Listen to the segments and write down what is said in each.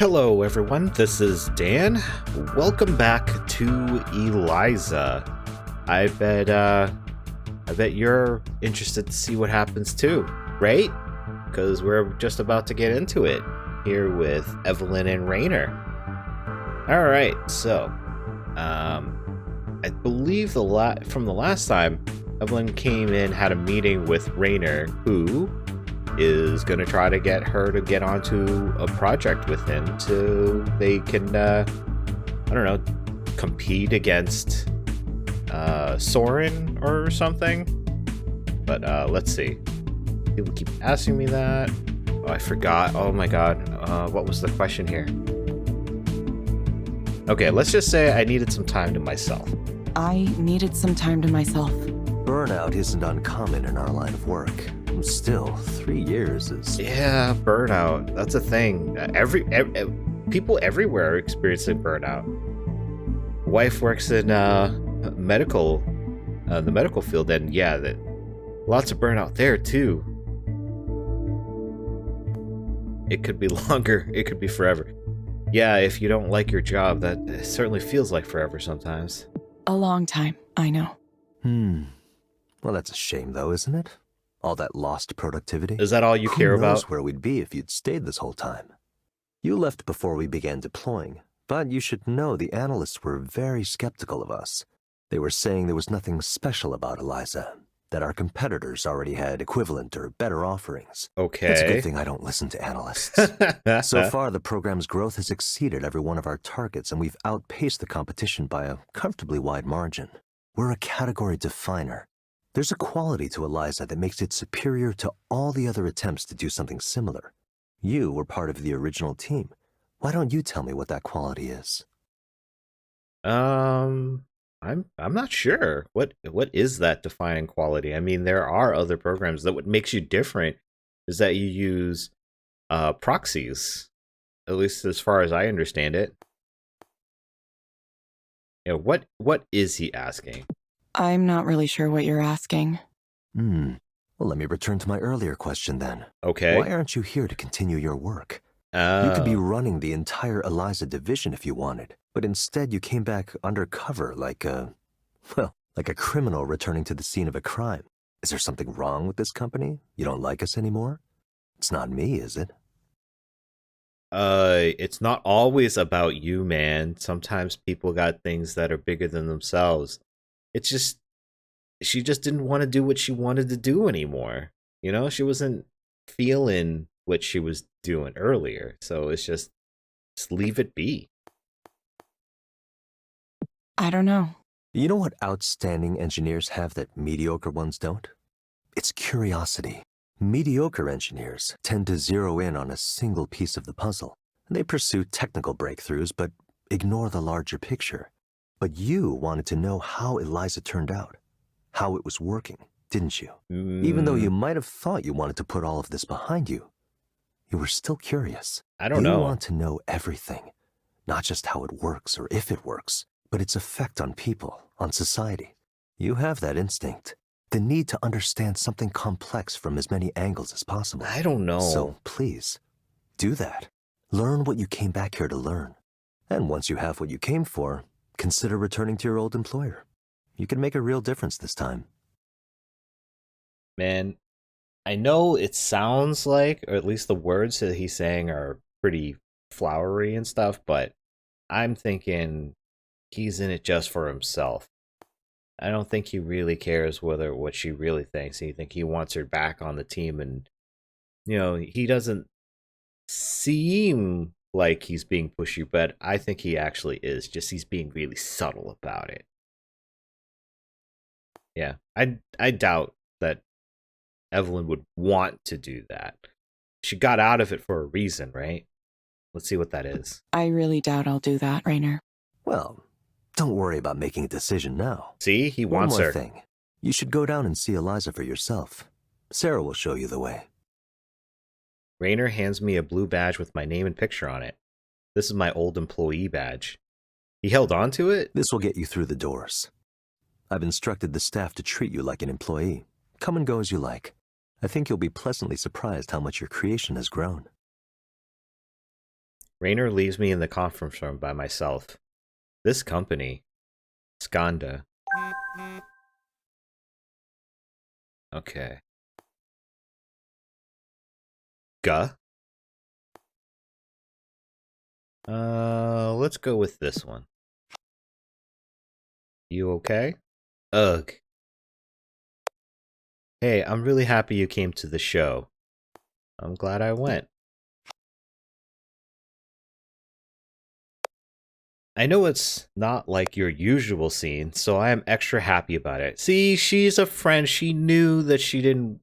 Hello everyone, this is Dan. Welcome back to Eliza. I bet you're interested to see what happens too, right? Because we're just about to get into it here with Evelyn and Rainer. Alright, so I believe from the last time, Evelyn came in, had a meeting with Rainer, who is going to try to get her to get onto a project with him so they can, compete against Soren or something. But let's see. People keep asking me that. Oh, I forgot. Oh my god. What was the question here? Okay, let's just say I needed some time to myself. I needed some time to myself. Burnout isn't uncommon in our line of work. Still, 3 years is... Yeah, burnout. That's a thing. People everywhere are experiencing burnout. Wife works in the medical field, and yeah, lots of burnout there too. It could be longer. It could be forever. Yeah, if you don't like your job, that certainly feels like forever sometimes. A long time, I know. Well, that's a shame, though, isn't it? All that lost productivity. Is that all you care about? Who knows where we'd be if you'd stayed this whole time? You left before we began deploying, but you should know the analysts were very skeptical of us. They were saying there was nothing special about Eliza, that our competitors already had equivalent or better offerings. Okay. It's a good thing I don't listen to analysts. So far, the program's growth has exceeded every one of our targets, and we've outpaced the competition by a comfortably wide margin. We're a category definer. There's a quality to Eliza that makes it superior to all the other attempts to do something similar. You were part of the original team. Why don't you tell me what that quality is? I'm not sure. What is that defining quality? I mean, there are other programs that what makes you different is that you use proxies, at least as far as I understand it. You know, what is he asking? I'm not really sure what you're asking. Well, let me return to my earlier question then. Okay. Why aren't you here to continue your work? You could be running the entire Eliza division if you wanted, but instead you came back undercover like a criminal returning to the scene of a crime. Is there something wrong with this company? You don't like us anymore? It's not me, is it? It's not always about you, man. Sometimes people got things that are bigger than themselves. It's just, she just didn't want to do what she wanted to do anymore. You know, she wasn't feeling what she was doing earlier. So it's just leave it be. I don't know. You know what outstanding engineers have that mediocre ones don't? It's curiosity. Mediocre engineers tend to zero in on a single piece of the puzzle. They pursue technical breakthroughs, but ignore the larger picture. But you wanted to know how Eliza turned out, how it was working, didn't you? Even though you might have thought you wanted to put all of this behind you, you were still curious. I don't know. You want to know everything, not just how it works or if it works, but its effect on people, on society. You have that instinct, the need to understand something complex from as many angles as possible. I don't know. So please, do that. Learn what you came back here to learn. And once you have what you came for, consider returning to your old employer. You can make a real difference this time. Man, I know it sounds like, or at least the words that he's saying are pretty flowery and stuff, but I'm thinking he's in it just for himself. I don't think he really cares what she really thinks. I think he wants her back on the team, and you know, he doesn't seem like he's being pushy, but I think he actually is. Just he's being really subtle about it. Yeah, I doubt that Evelyn would want to do that. She got out of it for a reason, right? Let's see what that is. I really doubt I'll do that, Rainer. Well, don't worry about making a decision now. See, he wants her. One more thing. You should go down and see Eliza for yourself. Sarah will show you the way. Rainer hands me a blue badge with my name and picture on it. This is my old employee badge. He held on to it? This will get you through the doors. I've instructed the staff to treat you like an employee. Come and go as you like. I think you'll be pleasantly surprised how much your creation has grown. Raynor leaves me in the conference room by myself. This company, Skanda. Okay. Guh? Let's go with this one. You okay? Ugh. Hey, I'm really happy you came to the show. I'm glad I went. I know it's not like your usual scene, so I am extra happy about it. See, she's a friend. She knew that she didn't,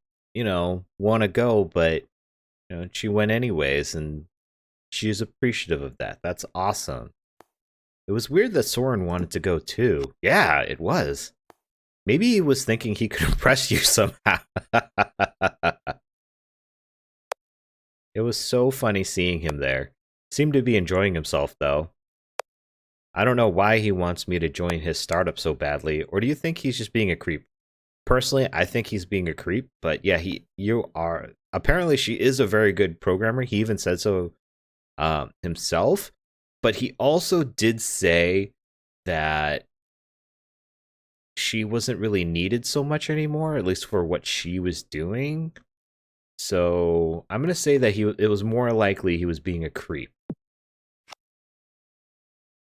want to go, but, she went anyways, and she's appreciative of that. That's awesome. It was weird that Soren wanted to go too. Yeah, it was. Maybe he was thinking he could impress you somehow. It was so funny seeing him there. Seemed to be enjoying himself, though. I don't know why he wants me to join his startup so badly, or do you think he's just being a creep? Personally, I think he's being a creep, but yeah, you are. Apparently, she is a very good programmer. He even said so himself, but he also did say that she wasn't really needed so much anymore, at least for what she was doing. So I'm gonna say that it was more likely he was being a creep.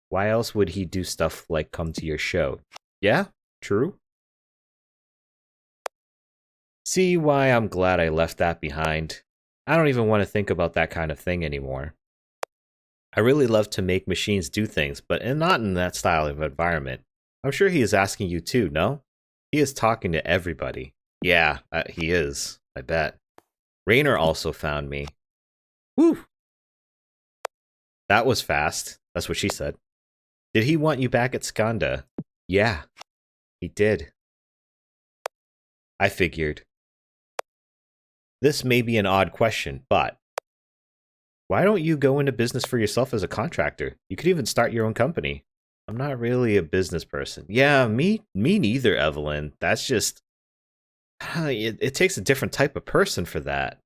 Why else would he do stuff like come to your show? Yeah, true. See why I'm glad I left that behind. I don't even want to think about that kind of thing anymore. I really love to make machines do things, but not in that style of environment. I'm sure he is asking you too, no? He is talking to everybody. Yeah, he is. I bet. Raynor also found me. Whew. That was fast. That's what she said. Did he want you back at Skanda? Yeah, he did. I figured. This may be an odd question, but why don't you go into business for yourself as a contractor? You could even start your own company. I'm not really a business person. Yeah, me neither, Evelyn. That's just... It takes a different type of person for that.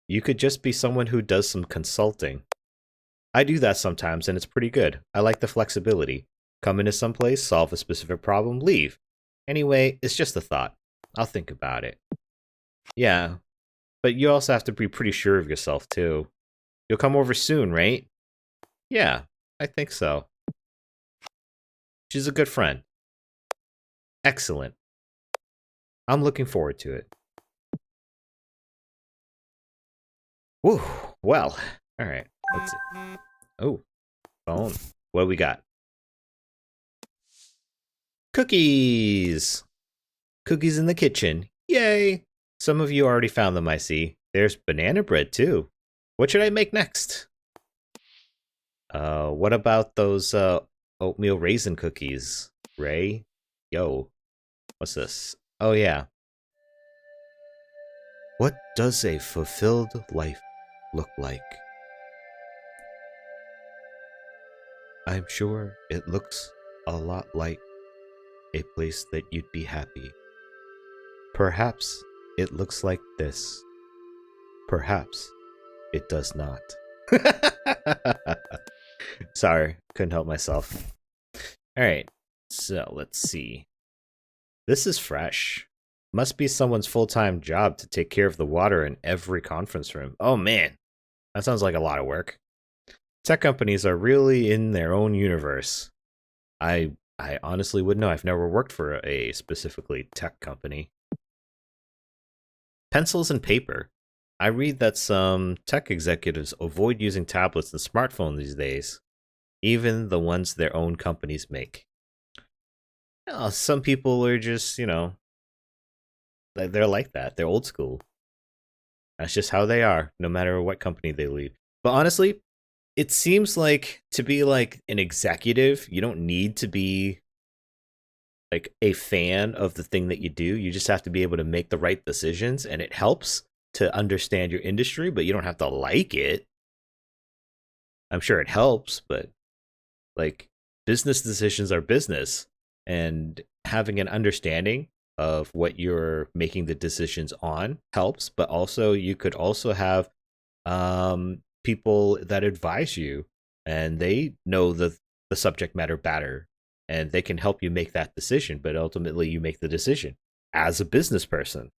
You could just be someone who does some consulting. I do that sometimes, and it's pretty good. I like the flexibility. Come into someplace, solve a specific problem, leave. Anyway, it's just a thought. I'll think about it. Yeah, but you also have to be pretty sure of yourself, too. You'll come over soon, right? Yeah, I think so. She's a good friend. Excellent. I'm looking forward to it. Woo, well, alright, let's see. Oh, phone. What do we got? Cookies! Cookies in the kitchen. Yay! Some of you already found them, I see. There's banana bread, too. What should I make next? What about those, oatmeal raisin cookies? Ray? Yo. What's this? Oh, yeah. What does a fulfilled life look like? I'm sure it looks a lot like a place that you'd be happy. Perhaps it looks like this. Perhaps it does not. Sorry, couldn't help myself. Alright, so let's see. This is fresh. Must be someone's full-time job to take care of the water in every conference room. Oh man, that sounds like a lot of work. Tech companies are really in their own universe. I honestly wouldn't know. I've never worked for a specifically tech company. Pencils and paper. I read that some tech executives avoid using tablets and smartphones these days, even the ones their own companies make. Some people are just, they're like that. They're old school. That's just how they are, no matter what company they lead. But honestly, it seems like to be like an executive, you don't need to be like a fan of the thing that you do. You just have to be able to make the right decisions, and it helps to understand your industry, but you don't have to like it. I'm sure it helps, but like business decisions are business, and having an understanding of what you're making the decisions on helps, but also you could also have people that advise you, and they know the subject matter better, and they can help you make that decision, but ultimately you make the decision as a business person.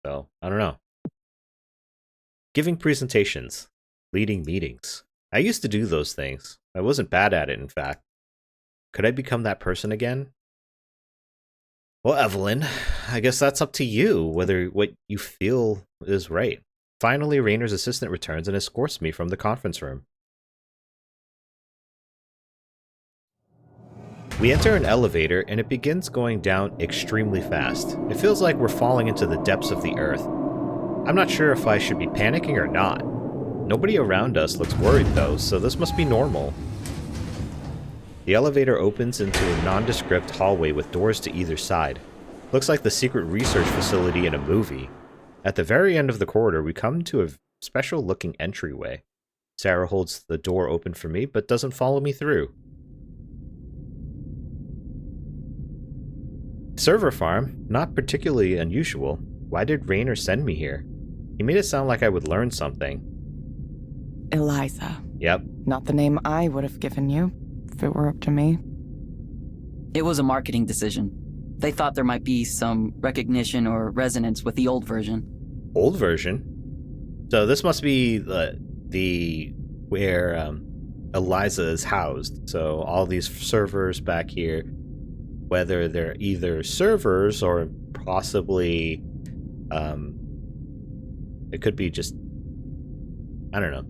So I don't know. Giving presentations, leading meetings. I used to do those things. I wasn't bad at it, in fact. Could I become that person again? Well, Evelyn, I guess that's up to you, whether what you feel is right. Finally, Raynor's assistant returns and escorts me from the conference room. We enter an elevator, and it begins going down extremely fast. It feels like we're falling into the depths of the earth. I'm not sure if I should be panicking or not. Nobody around us looks worried though, so this must be normal. The elevator opens into a nondescript hallway with doors to either side. Looks like the secret research facility in a movie. At the very end of the corridor, we come to a special-looking entryway. Sarah holds the door open for me, but doesn't follow me through. Server farm, not particularly unusual. Why did Raynor send me here? He made it sound like I would learn something. Eliza. Yep. Not the name I would have given you, if it were up to me. It was a marketing decision. They thought there might be some recognition or resonance with the old version. Old version? So this must be the where Eliza is housed. So all these servers back here, whether they're either servers or possibly it could be just, I don't know.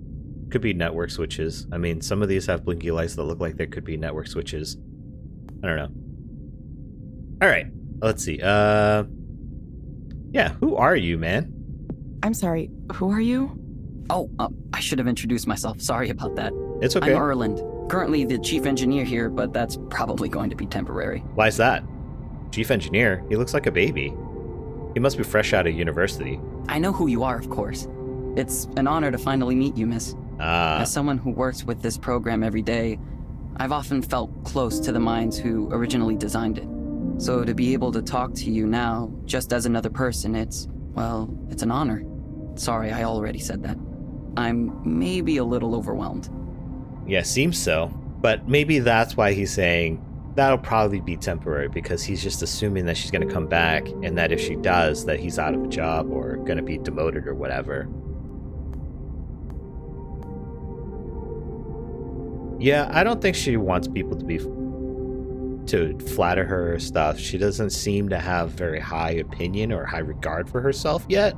Could be network switches. I mean, some of these have blinky lights that look like they could be network switches. I don't know. All right, let's see. Yeah, who are you, man? I'm sorry, who are you? Oh, I should have introduced myself. Sorry about that. It's okay. I'm Erland, currently the chief engineer here, but that's probably going to be temporary. Why's that? Chief engineer? He looks like a baby. He must be fresh out of university. I know who you are, of course. It's an honor to finally meet you, miss. As someone who works with this program every day, I've often felt close to the minds who originally designed it. So to be able to talk to you now, just as another person, it's an honor. Sorry, I already said that. I'm maybe a little overwhelmed. Yeah, seems so. But maybe that's why he's saying that'll probably be temporary, because he's just assuming that she's going to come back, and that if she does, that he's out of a job or going to be demoted or whatever. Yeah, I don't think she wants people to flatter her or stuff. She doesn't seem to have very high opinion or high regard for herself yet.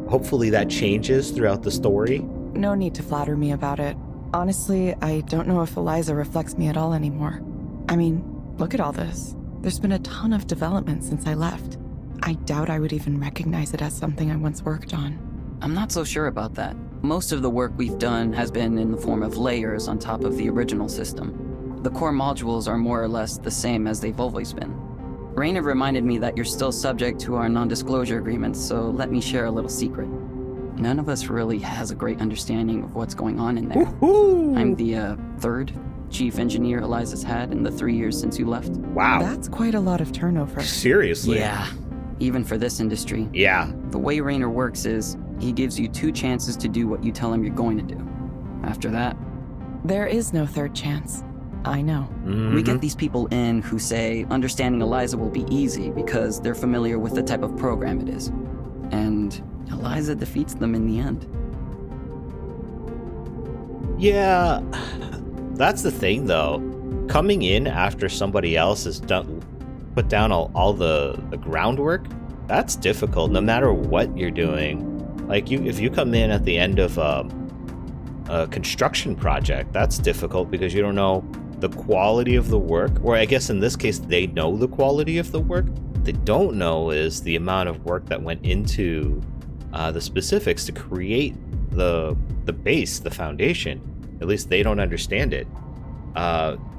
Hopefully that changes throughout the story. No need to flatter me about it. Honestly, I don't know if Eliza reflects me at all anymore. I mean, look at all this. There's been a ton of development since I left. I doubt I would even recognize it as something I once worked on. I'm not so sure about that. Most of the work we've done has been in the form of layers on top of the original system. The core modules are more or less the same as they've always been. Raynor reminded me that you're still subject to our non-disclosure agreements, so let me share a little secret. None of us really has a great understanding of what's going on in there. Woohoo! I'm the third chief engineer Eliza's had in the 3 years since you left. Wow. That's quite a lot of turnover. Seriously? Yeah, even for this industry. Yeah. The way Raynor works is, he gives you 2 chances to do what you tell him you're going to do. After that... There is no third chance. I know. Mm-hmm. We get these people in who say understanding Eliza will be easy because they're familiar with the type of program it is. And Eliza defeats them in the end. Yeah, that's the thing though. Coming in after somebody else has put down all the groundwork, that's difficult no matter what you're doing. Like if you come in at the end of a construction project, that's difficult because you don't know the quality of the work, or I guess in this case they know the quality of the work. What they don't know is the amount of work that went into the specifics to create the base, the foundation. At least they don't understand it.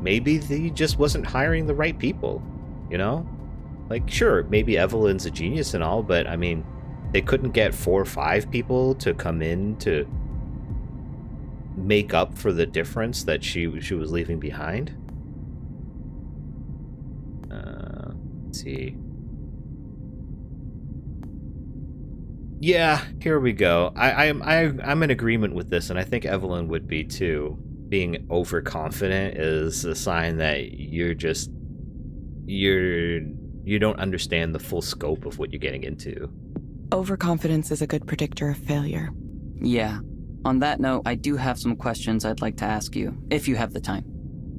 Maybe he just wasn't hiring the right people, you know? Like, sure, maybe Evelyn's a genius and all, but I mean, they couldn't get 4 or 5 people to come in to make up for the difference that she was leaving behind. Let's see. Yeah, here we go. I'm in agreement with this, and I think Evelyn would be too. Being overconfident is a sign that you don't understand the full scope of what you're getting into. Overconfidence is a good predictor of failure. Yeah. On that note, I do have some questions I'd like to ask you, if you have the time.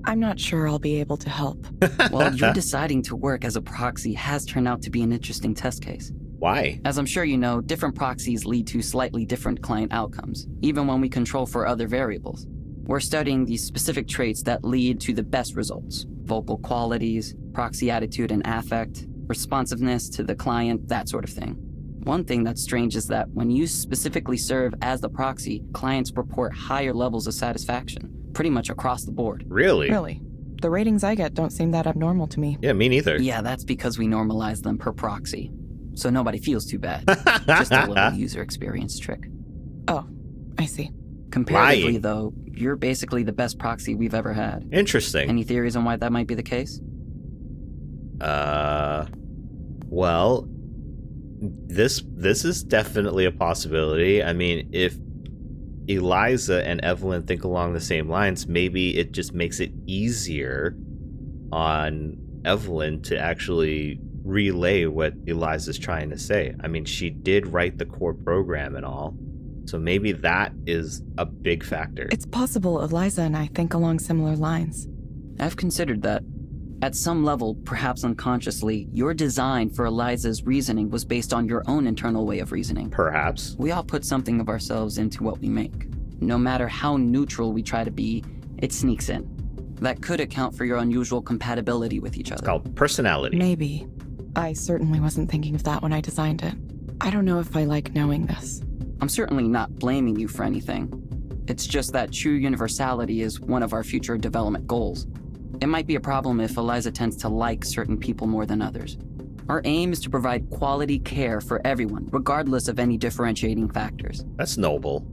I'm not sure I'll be able to help. Well, you deciding to work as a proxy has turned out to be an interesting test case. Why? As I'm sure you know, different proxies lead to slightly different client outcomes, even when we control for other variables. We're studying these specific traits that lead to the best results: vocal qualities, proxy attitude and affect, responsiveness to the client, that sort of thing. One thing that's strange is that when you specifically serve as the proxy, clients report higher levels of satisfaction, pretty much across the board. Really? Really? The ratings I get don't seem that abnormal to me. Yeah, me neither. Yeah, that's because we normalize them per proxy, so nobody feels too bad. Just a little user experience trick. Oh, I see. Comparatively, Lying. though, you're basically the best proxy we've ever had. Interesting. Any theories on why that might be the case? Well, this is definitely a possibility. I mean, if Eliza and Evelyn think along the same lines, maybe it just makes it easier on Evelyn to actually relay what Eliza's trying to say. I mean, she did write the core program and all, so maybe that is a big factor. It's possible Eliza and I think along similar lines. I've considered that. At some level, perhaps unconsciously, your design for Eliza's reasoning was based on your own internal way of reasoning. Perhaps. We all put something of ourselves into what we make. No matter how neutral we try to be, it sneaks in. That could account for your unusual compatibility with each other. It's called personality. Maybe. I certainly wasn't thinking of that when I designed it. I don't know if I like knowing this. I'm certainly not blaming you for anything. It's just that true universality is one of our future development goals. It might be a problem if Eliza tends to like certain people more than others. Our aim is to provide quality care for everyone, regardless of any differentiating factors. That's noble.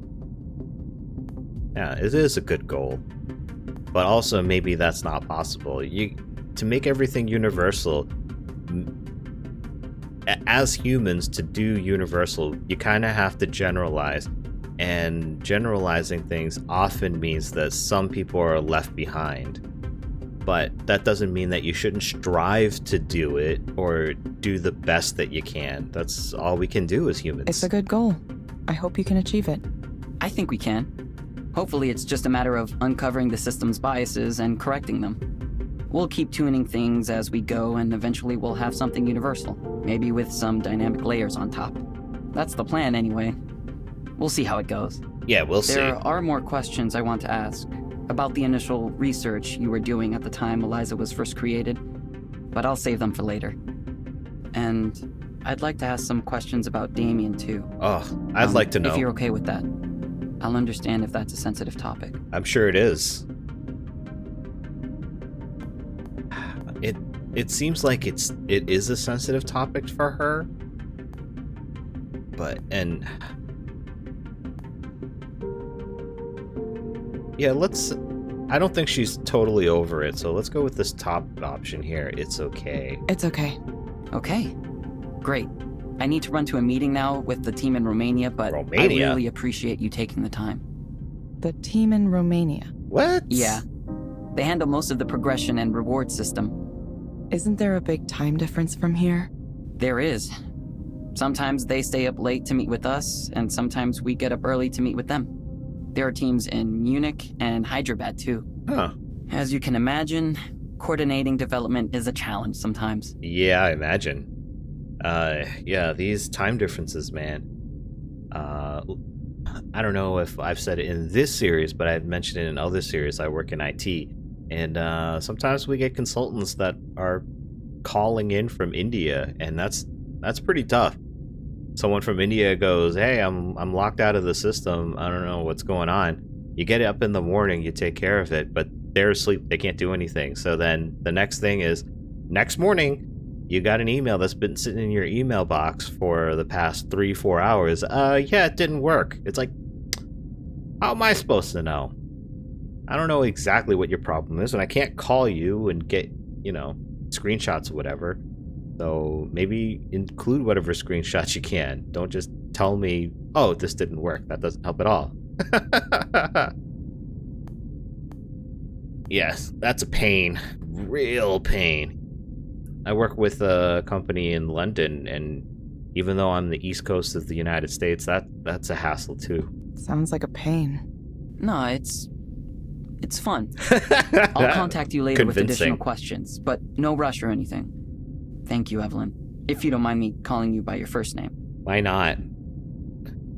Yeah, it is a good goal. But also, maybe that's not possible. To make everything universal, as humans, to do universal, you kind of have to generalize. And generalizing things often means that some people are left behind. But that doesn't mean that you shouldn't strive to do it or do the best that you can. That's all we can do as humans. It's a good goal. I hope you can achieve it. I think we can. Hopefully it's just a matter of uncovering the system's biases and correcting them. We'll keep tuning things as we go, and eventually we'll have something universal, maybe with some dynamic layers on top. That's the plan anyway. We'll see how it goes. Yeah, we'll see. There are more questions I want to ask about the initial research you were doing at the time Eliza was first created, but I'll save them for later. And I'd like to ask some questions about Damien too. Oh, I'd like to know. If you're okay with that. I'll understand if that's a sensitive topic. I'm sure it is. It seems like it is a sensitive topic for her. But yeah, I don't think she's totally over it, so let's go with this top option here. It's okay. It's okay. Okay. Great. I need to run to a meeting now with the team in Romania, but Romania? I really appreciate you taking the time. The team in Romania. What? Yeah. They handle most of the progression and reward system. Isn't there a big time difference from here? There is. Sometimes they stay up late to meet with us, and sometimes we get up early to meet with them. There are teams in Munich and Hyderabad too. Huh. As you can imagine, coordinating development is a challenge sometimes. Yeah, I imagine. Yeah, these time differences, man. I don't know if I've said it in this series, but I've mentioned it in other series. I work in IT, and sometimes we get consultants that are calling in from India, and that's pretty tough. Someone from India goes, "Hey, I'm locked out of the system. I don't know what's going on." You get up in the morning, you take care of it, but they're asleep. They can't do anything. So then the next thing is, next morning, you got an email that's been sitting in your email box for the past 3-4 hours. Yeah, it didn't work. It's like, how am I supposed to know? I don't know exactly what your problem is, and I can't call you and get, screenshots or whatever. So maybe include whatever screenshots you can. Don't just tell me, oh, this didn't work. That doesn't help at all. Yes, that's a pain. Real pain. I work with a company in London, and even though I'm the East Coast of the United States, that's a hassle too. Sounds like a pain. No, it's fun. I'll contact you later with additional questions, but no rush or anything. Thank you, Evelyn. If you don't mind me calling you by your first name. Why not?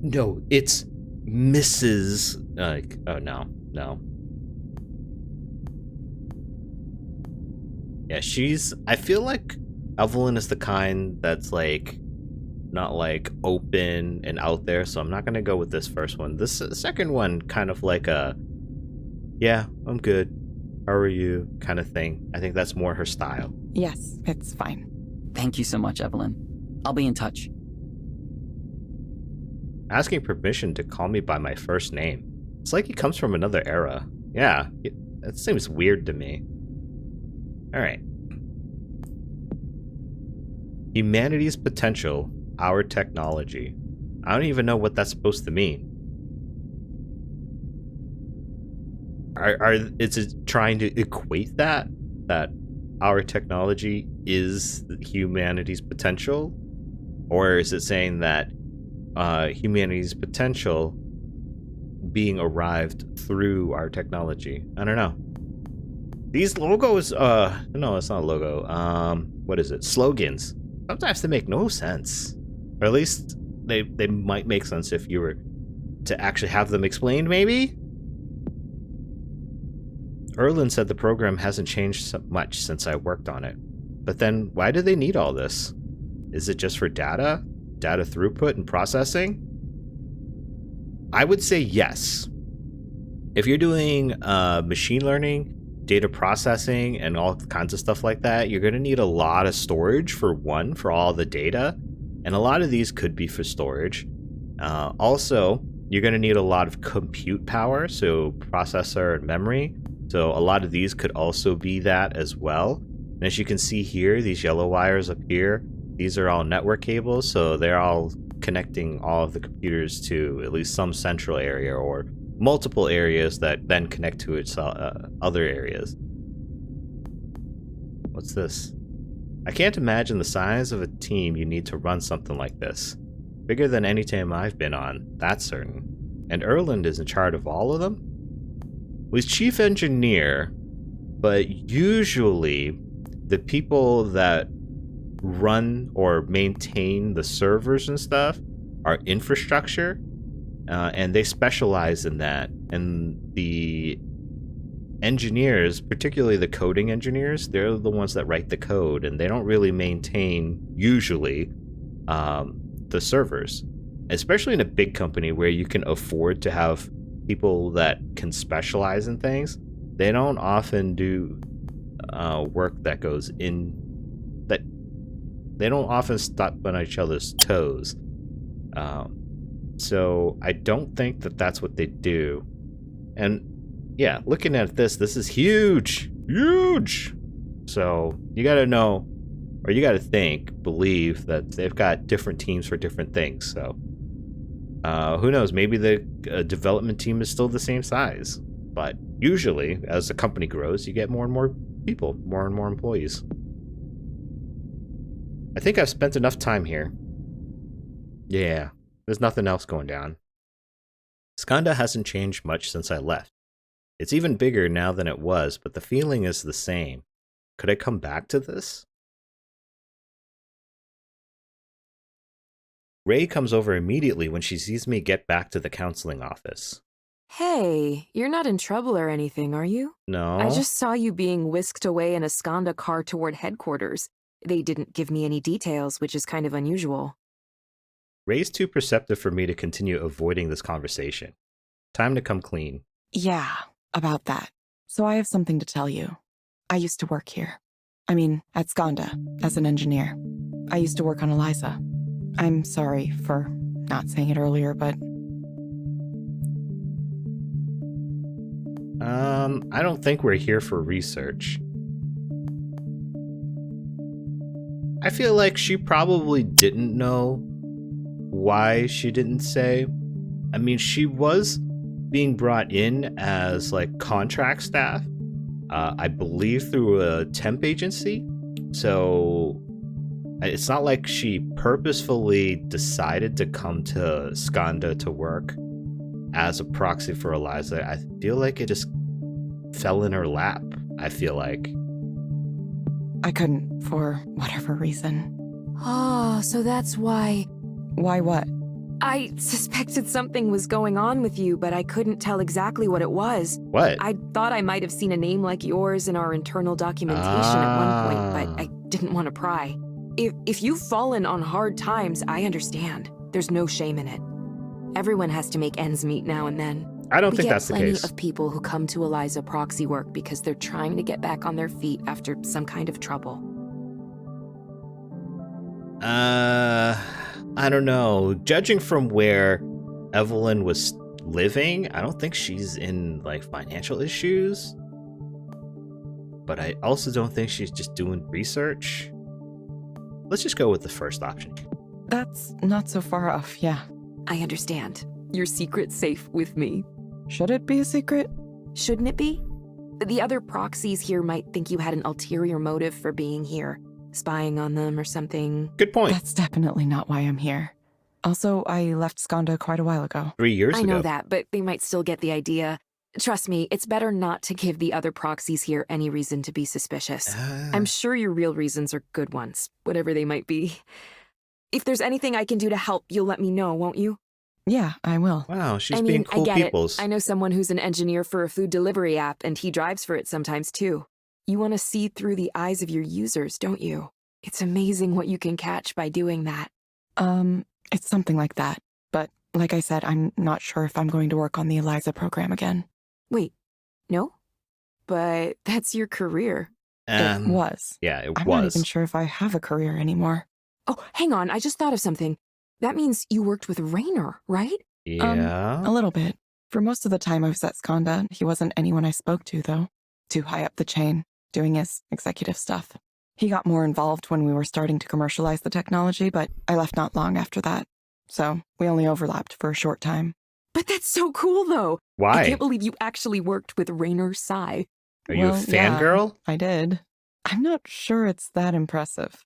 No, it's Mrs. Oh, no. Yeah, I feel like Evelyn is the kind that's like, not like open and out there, so I'm not gonna go with this first one. This second one, kind of like a, yeah, I'm good, how are you, kind of thing. I think that's more her style. Yes, it's fine. Thank you so much, Evelyn. I'll be in touch. Asking permission to call me by my first name. It's like he comes from another era. Yeah, that seems weird to me. Alright. Humanity's potential, our technology. I don't even know what that's supposed to mean. Is it trying to equate that our technology is humanity's potential? Or is it saying that humanity's potential being arrived through our technology? I don't know. These logos, no, it's not a logo. What is it? Slogans. Sometimes they make no sense. Or at least they might make sense if you were to actually have them explained, maybe? Erlen said the program hasn't changed so much since I worked on it. But then, why do they need all this? Is it just for data? Data throughput and processing? I would say yes. If you're doing machine learning, data processing, and all kinds of stuff like that, you're going to need a lot of storage for all the data. And a lot of these could be for storage. Also, you're going to need a lot of compute power, so processor and memory. So a lot of these could also be that as well. And as you can see here, these yellow wires up here, these are all network cables, so they're all connecting all of the computers to at least some central area or multiple areas that then connect to its other areas. What's this? I can't imagine the size of a team you need to run something like this. Bigger than any team I've been on, that's certain. And Erland is in charge of all of them? Well, he's chief engineer, but usually the people that run or maintain the servers and stuff are infrastructure, and they specialize in that. And the engineers, particularly the coding engineers, they're the ones that write the code, and they don't really maintain, usually, the servers. Especially in a big company where you can afford to have people that can specialize in things. They don't often do work that goes in, that they don't often step on each other's toes. So I don't think that that's what they do. And yeah, looking at this is huge. So you gotta know, or you gotta believe that they've got different teams for different things. So who knows, maybe the development team is still the same size. But usually, as the company grows, you get more and more people, more and more employees. I think I've spent enough time here. Yeah, there's nothing else going down. Skanda hasn't changed much since I left. It's even bigger now than it was, but the feeling is the same. Could I come back to this? Ray comes over immediately when she sees me get back to the counseling office. Hey, you're not in trouble or anything, are you? No. I just saw you being whisked away in a Skanda car toward headquarters. They didn't give me any details, which is kind of unusual. Ray's too perceptive for me to continue avoiding this conversation. Time to come clean. Yeah, about that. So I have something to tell you. I used to work here. I mean, at Skanda, as an engineer. I used to work on Eliza. I'm sorry for not saying it earlier, but... I don't think we're here for research. I feel like she probably didn't know why she didn't say. I mean, she was being brought in as like contract staff, I believe through a temp agency. So it's not like she purposefully decided to come to Skanda to work as a proxy for Eliza. I feel like it just fell in her lap, I feel like. I couldn't, for whatever reason. Oh, so that's why. Why what? I suspected something was going on with you, but I couldn't tell exactly what it was. What? I thought I might have seen a name like yours in our internal documentation at one point, but I didn't want to pry. If you've fallen on hard times, I understand. There's no shame in it. Everyone has to make ends meet now and then. I don't think that's the We get case. plenty of people who come to Eliza proxy work because they're trying to get back on their feet after some kind of trouble. I don't know. Judging from where Evelyn was living, I don't think she's in like financial issues. But I also don't think she's just doing research. Let's just go with the first option. That's not so far off, yeah. I understand. Your secret's safe with me. Should it be a secret? Shouldn't it be? The other proxies here might think you had an ulterior motive for being here. Spying on them or something. Good point. That's definitely not why I'm here. Also, I left Skanda quite a while ago. 3 years ago. I know that, but they might still get the idea. Trust me, it's better not to give the other proxies here any reason to be suspicious. I'm sure your real reasons are good ones, whatever they might be. If there's anything I can do to help, you'll let me know, won't you? Yeah, I will. Wow, she's being cool I get peoples. it. I know someone who's an engineer for a food delivery app, and he drives for it sometimes too. You want to see through the eyes of your users, don't you? It's amazing what you can catch by doing that. It's something like that. But like I said, I'm not sure if I'm going to work on the Eliza program again. Wait, no? But that's your career. It was. Yeah, it I'm was. not even sure if I have a career anymore. Oh, hang on, I just thought of something. That means you worked with Raynor, right? Yeah. A little bit. For most of the time I was at Skanda, he wasn't anyone I spoke to, though. Too high up the chain, doing his executive stuff. He got more involved when we were starting to commercialize the technology, but I left not long after that. So we only overlapped for a short time. But that's so cool, though. Why? I can't believe you actually worked with Raynor Sai. Are you a fangirl? Yeah, I did. I'm not sure it's that impressive.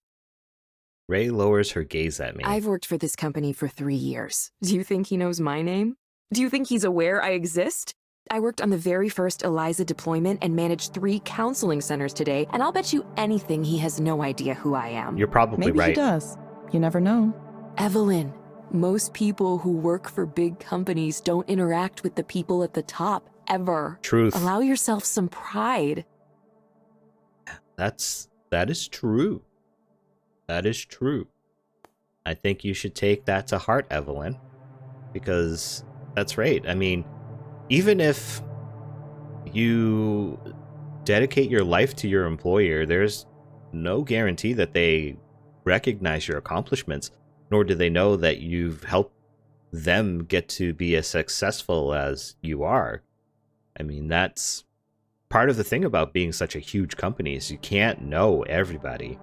Ray lowers her gaze at me. I've worked for this company for 3 years. Do you think he knows my name? Do you think he's aware I exist? I worked on the very first Eliza deployment and managed 3 counseling centers today, and I'll bet you anything he has no idea who I am. You're probably Maybe right. he does. You never know. Evelyn, most people who work for big companies don't interact with the people at the top, ever. Truth. Allow yourself some pride. That is true. That is true. I think you should take that to heart, Evelyn, because that's right. I mean, even if you dedicate your life to your employer, there's no guarantee that they recognize your accomplishments, nor do they know that you've helped them get to be as successful as you are. I mean, that's part of the thing about being such a huge company is you can't know everybody.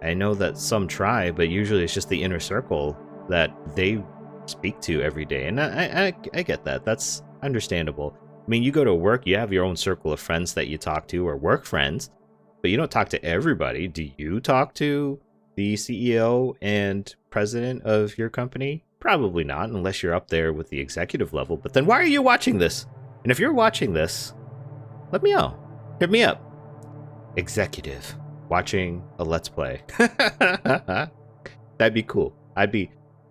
I know that some try, but usually it's just the inner circle that they speak to every day. And I get that. That's understandable. I mean, you go to work, you have your own circle of friends that you talk to, or work friends, but you don't talk to everybody. Do you talk to the CEO and president of your company? Probably not, unless you're up there with the executive level. But then why are you watching this? And if you're watching this, let me know. Hit me up. Executive watching a Let's Play. That'd be cool.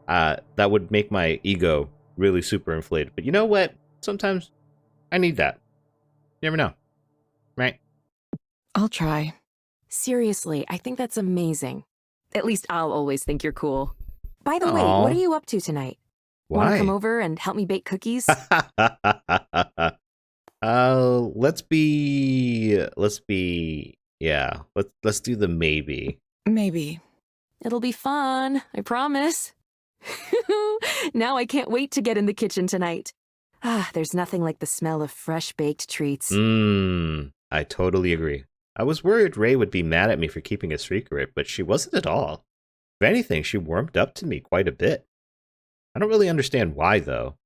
That would make my ego really super inflated. But you know what? Sometimes I need that. You never know. Right? I'll try. Seriously, I think that's amazing. At least I'll always think you're cool. By the way, Aw. what are you up to tonight? Want Why? to come over and help me bake cookies? Let's do the maybe. Maybe. It'll be fun, I promise. Now I can't wait to get in the kitchen tonight. There's nothing like the smell of fresh baked treats. I totally agree. I was worried Ray would be mad at me for keeping a secret, but she wasn't at all. If anything, she warmed up to me quite a bit. I don't really understand why, though.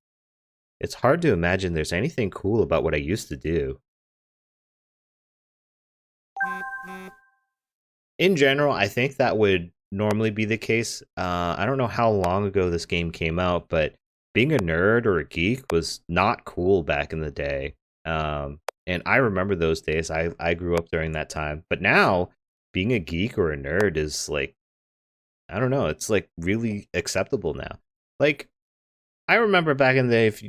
It's hard to imagine there's anything cool about what I used to do. In general, I think that would normally be the case. I don't know how long ago this game came out, but being a nerd or a geek was not cool back in the day. And I remember those days. I grew up during that time. But now, being a geek or a nerd is like, I don't know, it's like really acceptable now. Like, I remember back in the day, if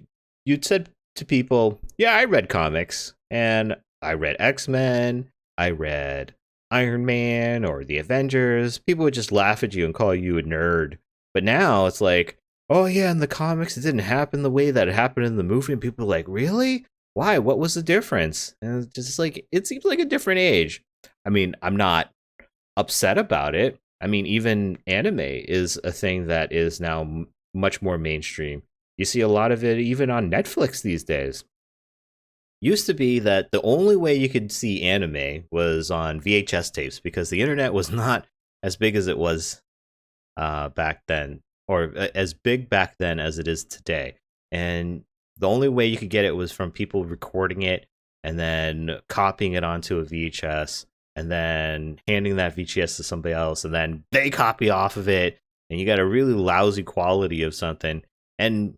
you'd said to people, yeah, I read comics, and I read X-Men, I read Iron Man or the Avengers, people would just laugh at you and call you a nerd. But now it's like, oh yeah, in the comics it didn't happen the way that it happened in the movie, and people are like, really? Why? What was the difference? And it's just like, it seems like a different age. I mean, I'm not upset about it. I mean, even anime is a thing that is now much more mainstream. You see a lot of it even on Netflix these days. Used to be that the only way you could see anime was on VHS tapes because the internet was not as big as it was back then, or as big back then as it is today. And the only way you could get it was from people recording it and then copying it onto a VHS and then handing that VHS to somebody else, and then they copy off of it, and you got a really lousy quality of something. And,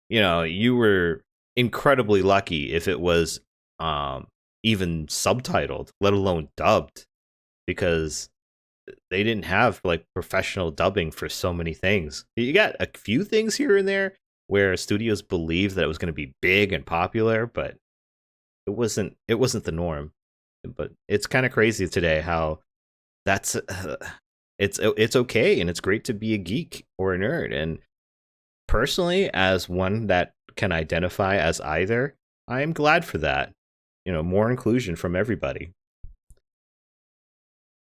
you know, you were incredibly lucky if it was even subtitled, let alone dubbed, because they didn't have like professional dubbing for so many things. You got a few things here and there where studios believed that it was going to be big and popular, but it wasn't the norm. But it's kind of crazy today how that's it's okay, and it's great to be a geek or a nerd. And personally, as one that can identify as either, I am glad for that. You know, more inclusion from everybody.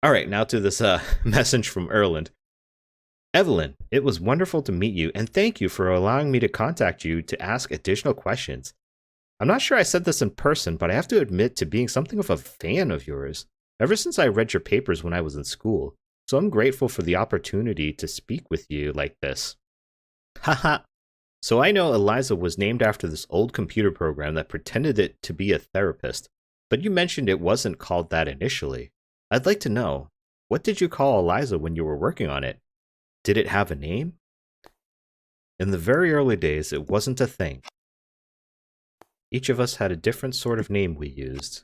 All right, now to this message from Erland. Evelyn, it was wonderful to meet you, and thank you for allowing me to contact you to ask additional questions. I'm not sure I said this in person, but I have to admit to being something of a fan of yours, ever since I read your papers when I was in school, so I'm grateful for the opportunity to speak with you like this. Haha. So I know Eliza was named after this old computer program that pretended it to be a therapist, but you mentioned it wasn't called that initially. I'd like to know, what did you call Eliza when you were working on it? Did it have a name? In the very early days, it wasn't a thing. Each of us had a different sort of name we used.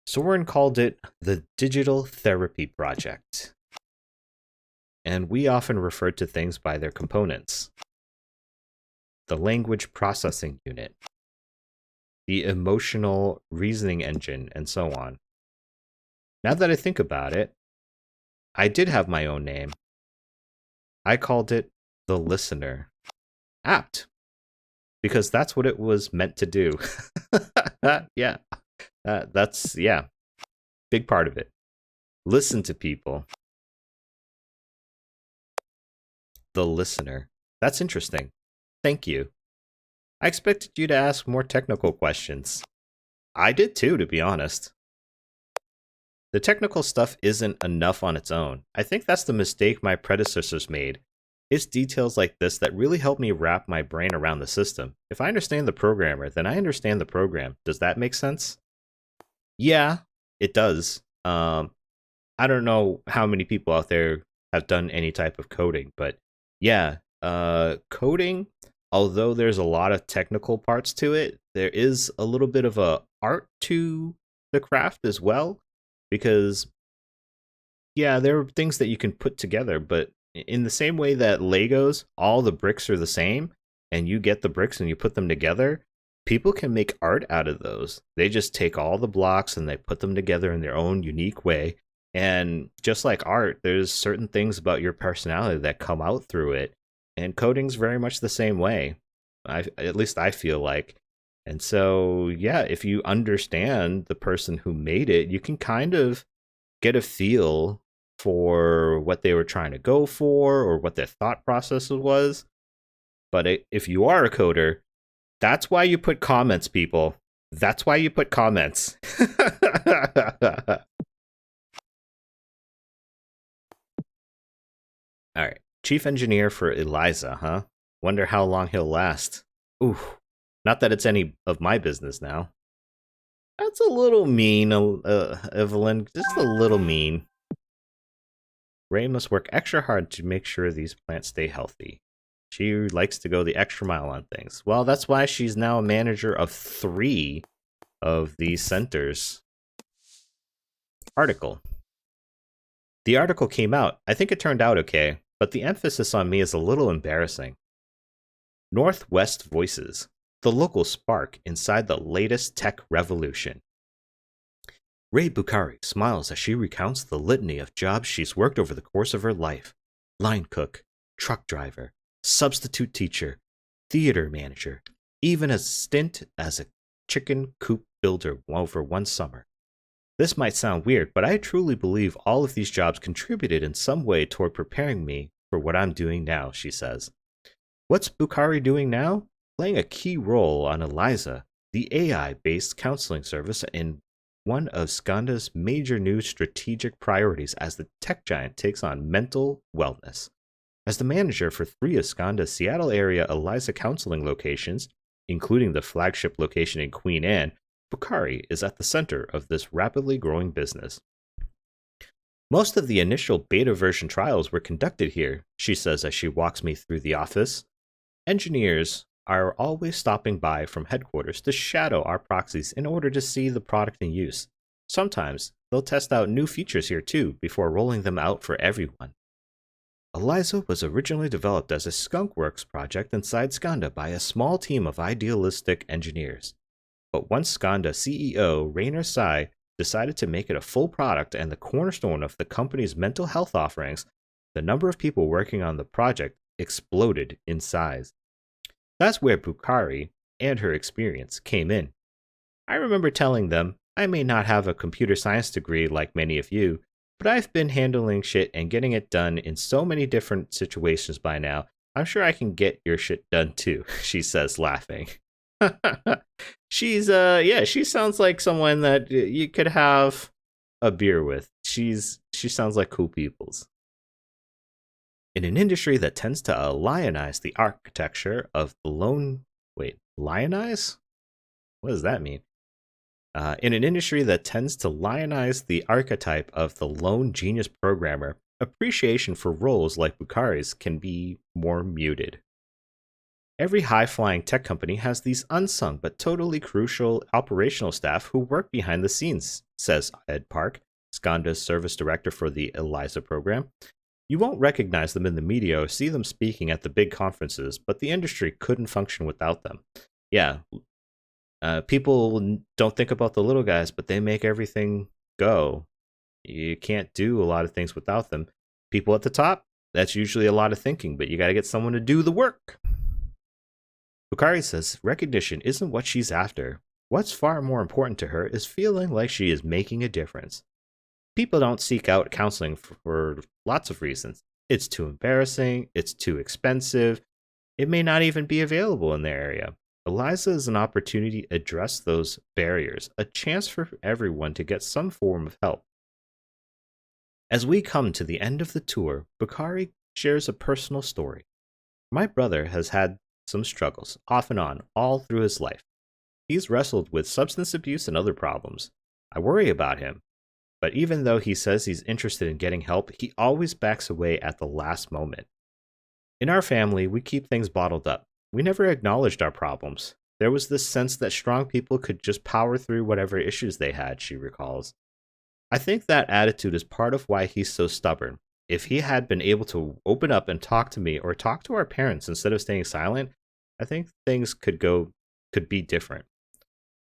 Soren called it the Digital Therapy Project. And we often referred to things by their components. The language processing unit, the emotional reasoning engine, and so on. Now that I think about it, I did have my own name. I called it the Listener. Apt. Because that's what it was meant to do. Yeah. That's big part of it. Listen to people. The Listener. That's interesting. Thank you. I expected you to ask more technical questions. I did too, to be honest. The technical stuff isn't enough on its own. I think that's the mistake my predecessors made. It's details like this that really help me wrap my brain around the system. If I understand the programmer, then I understand the program. Does that make sense? Yeah, it does. I don't know how many people out there have done any type of coding, but yeah, coding, although there's a lot of technical parts to it, there is a little bit of a art to the craft as well, because yeah, there are things that you can put together, but in the same way that Legos, all the bricks are the same, and you get the bricks and you put them together, people can make art out of those. They just take all the blocks and they put them together in their own unique way. And just like art, there's certain things about your personality that come out through it. And coding's very much the same way. At least I feel like. And so, yeah, if you understand the person who made it, you can kind of get a feel for what they were trying to go for or what their thought process was. But if you are a coder, that's why you put comments, people. That's why you put comments. All right. Chief engineer for Eliza, huh? Wonder how long he'll last. Ooh, not that it's any of my business now. That's a little mean, Evelyn. Just a little mean. Ray must work extra hard to make sure these plants stay healthy. She likes to go the extra mile on things. Well, that's why she's now a manager of 3 of these centers. Article. The article came out. I think it turned out okay, but the emphasis on me is a little embarrassing. Northwest Voices, the local spark inside the latest tech revolution. Ray Bukhari smiles as she recounts the litany of jobs she's worked over the course of her life. Line cook, truck driver, substitute teacher, theater manager, even a stint as a chicken coop builder over one summer. This might sound weird, but I truly believe all of these jobs contributed in some way toward preparing me for what I'm doing now, she says. What's Bukhari doing now? Playing a key role on Eliza, the AI-based counseling service in one of Skanda's major new strategic priorities as the tech giant takes on mental wellness. As the manager for 3 of Skanda's Seattle area Eliza counseling locations, including the flagship location in Queen Anne, Bukhari is at the center of this rapidly growing business. Most of the initial beta version trials were conducted here, she says as she walks me through the office. Engineers are always stopping by from headquarters to shadow our proxies in order to see the product in use. Sometimes they'll test out new features here too before rolling them out for everyone. Eliza was originally developed as a skunkworks project inside Skanda by a small team of idealistic engineers. But once Skanda CEO Rainer Sai decided to make it a full product and the cornerstone of the company's mental health offerings, the number of people working on the project exploded in size. That's where Bukhari and her experience came in. I remember telling them, I may not have a computer science degree like many of you, but I've been handling shit and getting it done in so many different situations by now, I'm sure I can get your shit done too, she says, laughing. She sounds like someone that you could have a beer with. She sounds like cool peoples. In an industry that tends to lionize the architecture of the lone... Wait, lionize? What does that mean? In an industry that tends to lionize the archetype of the lone genius programmer, appreciation for roles like Bukhari's can be more muted. Every high-flying tech company has these unsung but totally crucial operational staff who work behind the scenes, says Ed Park, Skanda's service director for the Eliza program. You won't recognize them in the media or see them speaking at the big conferences, but the industry couldn't function without them. Yeah, people don't think about the little guys, but they make everything go. You can't do a lot of things without them. People at the top, that's usually a lot of thinking, but you got to get someone to do the work. Bukhari says recognition isn't what she's after. What's far more important to her is feeling like she is making a difference. People don't seek out counseling for lots of reasons. It's too embarrassing, it's too expensive, it may not even be available in their area. Eliza is an opportunity to address those barriers, a chance for everyone to get some form of help. As we come to the end of the tour, Bukhari shares a personal story. My brother has had some struggles, off and on, all through his life. He's wrestled with substance abuse and other problems. I worry about him, but even though he says he's interested in getting help, he always backs away at the last moment. In our family, we keep things bottled up. We never acknowledged our problems. There was this sense that strong people could just power through whatever issues they had, she recalls. I think that attitude is part of why he's so stubborn. If he had been able to open up and talk to me or talk to our parents instead of staying silent, I think things could be different.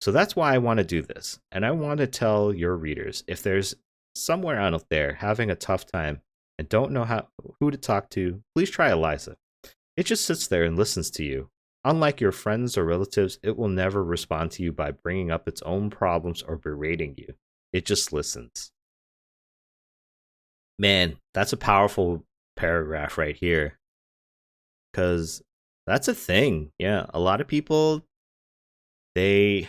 So that's why I want to do this. And I want to tell your readers, if there's somewhere out there having a tough time and don't know who to talk to, please try Eliza. It just sits there and listens to you. Unlike your friends or relatives, it will never respond to you by bringing up its own problems or berating you. It just listens. Man, that's a powerful paragraph right here. Because that's a thing. Yeah, a lot of people, there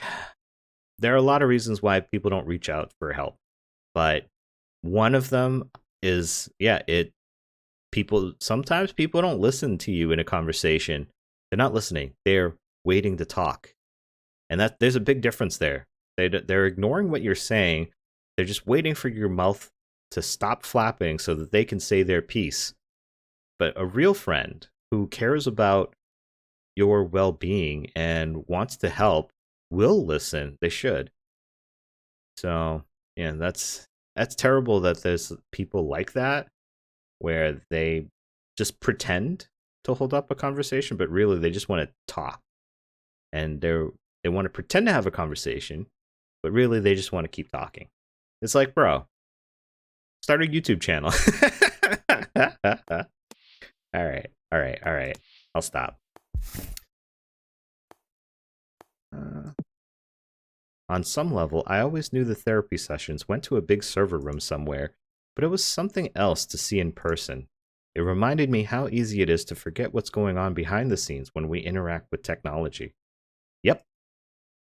are a lot of reasons why people don't reach out for help. But one of them is, sometimes people don't listen to you in a conversation. They're not listening. They're waiting to talk. And there's a big difference there. They're ignoring what you're saying. They're just waiting for your mouth to stop flapping so that they can say their piece. But a real friend who cares about your well-being and wants to help will listen. They should. So, yeah, that's terrible that there's people like that where they just pretend to hold up a conversation, but really they just want to talk. And they want to pretend to have a conversation, but really they just want to keep talking. It's like, bro, start a YouTube channel. All right. I'll stop. On some level, I always knew the therapy sessions went to a big server room somewhere, but it was something else to see in person. It reminded me how easy it is to forget what's going on behind the scenes when we interact with technology. Yep,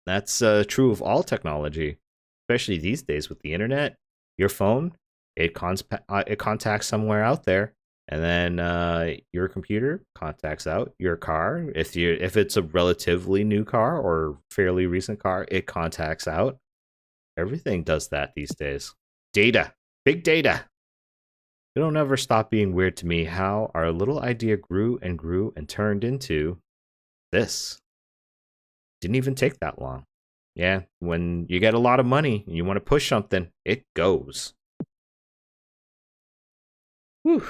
that's true of all technology, especially these days with the internet. Your phone, it contacts somewhere out there, and then your computer contacts out your car. If it's a relatively new car or fairly recent car, it contacts out. Everything does that these days. Data, big data. It'll never stop being weird to me how our little idea grew and turned into this. Didn't even take that long. Yeah, when you get a lot of money and you want to push something, it goes. Whew.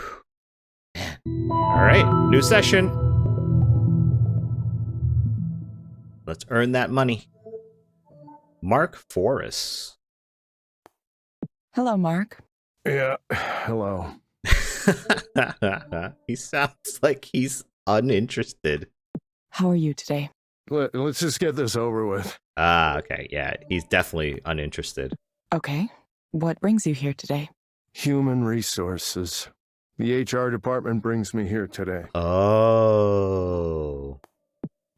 Man. All right, new session. Let's earn that money. Mark Forrest. Hello, Mark. Yeah, hello. He sounds like he's uninterested. How are you today? Let's just get this over with. Okay, yeah, he's definitely uninterested. Okay. What brings you here today? Human resources. The HR department brings me here today. Oh.